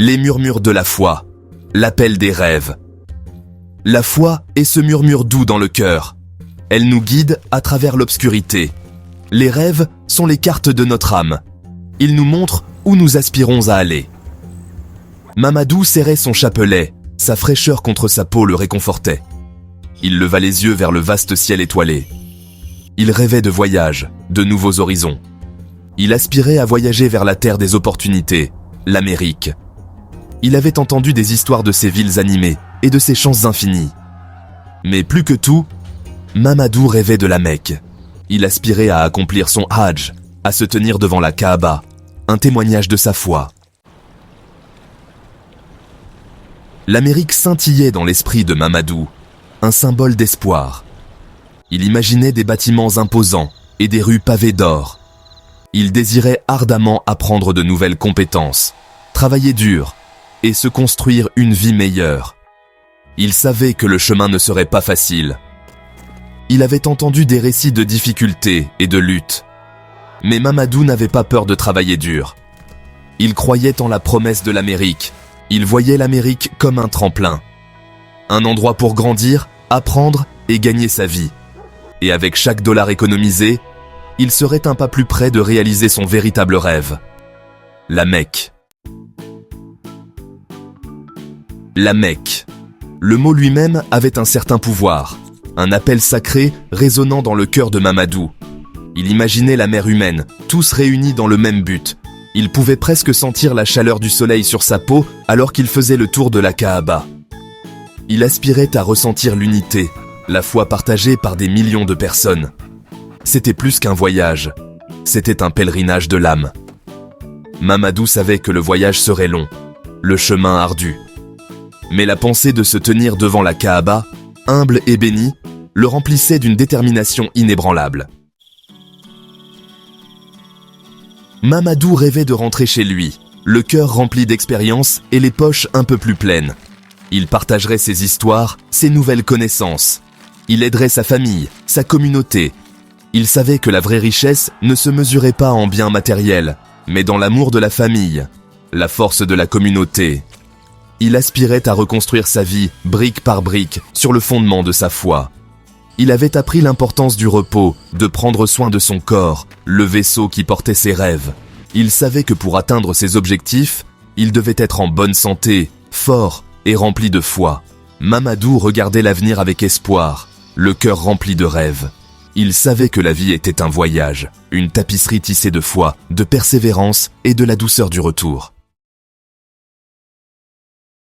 Les murmures de la foi, l'appel des rêves. La foi est ce murmure doux dans le cœur. Elle nous guide à travers l'obscurité. Les rêves sont les cartes de notre âme. Ils nous montrent où nous aspirons à aller. Mamadou serrait son chapelet, sa fraîcheur contre sa peau le réconfortait. Il leva les yeux vers le vaste ciel étoilé. Il rêvait de voyages, de nouveaux horizons. Il aspirait à voyager vers la terre des opportunités, l'Amérique. Il avait entendu des histoires de ces villes animées et de ces champs infinis. Mais plus que tout, Mamadou rêvait de la Mecque. Il aspirait à accomplir son Hajj, à se tenir devant la Kaaba, un témoignage de sa foi. L'Amérique scintillait dans l'esprit de Mamadou, un symbole d'espoir. Il imaginait des bâtiments imposants et des rues pavées d'or. Il désirait ardemment apprendre de nouvelles compétences, travailler dur et se construire une vie meilleure. Il savait que le chemin ne serait pas facile. Il avait entendu des récits de difficultés et de luttes. Mais Mamadou n'avait pas peur de travailler dur. Il croyait en la promesse de l'Amérique. Il voyait l'Amérique comme un tremplin. Un endroit pour grandir, apprendre et gagner sa vie. Et avec chaque dollar économisé, il serait un pas plus près de réaliser son véritable rêve. La Mecque. La Mecque. Le mot lui-même avait un certain pouvoir, un appel sacré résonnant dans le cœur de Mamadou. Il imaginait la mer humaine, tous réunis dans le même but. Il pouvait presque sentir la chaleur du soleil sur sa peau alors qu'il faisait le tour de la Kaaba. Il aspirait à ressentir l'unité, la foi partagée par des millions de personnes. C'était plus qu'un voyage, c'était un pèlerinage de l'âme. Mamadou savait que le voyage serait long, le chemin ardu. Mais la pensée de se tenir devant la Kaaba, humble et bénie, le remplissait d'une détermination inébranlable. Mamadou rêvait de rentrer chez lui, le cœur rempli d'expériences et les poches un peu plus pleines. Il partagerait ses histoires, ses nouvelles connaissances. Il aiderait sa famille, sa communauté. Il savait que la vraie richesse ne se mesurait pas en biens matériels, mais dans l'amour de la famille, la force de la communauté. Il aspirait à reconstruire sa vie, brique par brique, sur le fondement de sa foi. Il avait appris l'importance du repos, de prendre soin de son corps, le vaisseau qui portait ses rêves. Il savait que pour atteindre ses objectifs, il devait être en bonne santé, fort et rempli de foi. Mamadou regardait l'avenir avec espoir, le cœur rempli de rêves. Il savait que la vie était un voyage, une tapisserie tissée de foi, de persévérance et de la douceur du retour.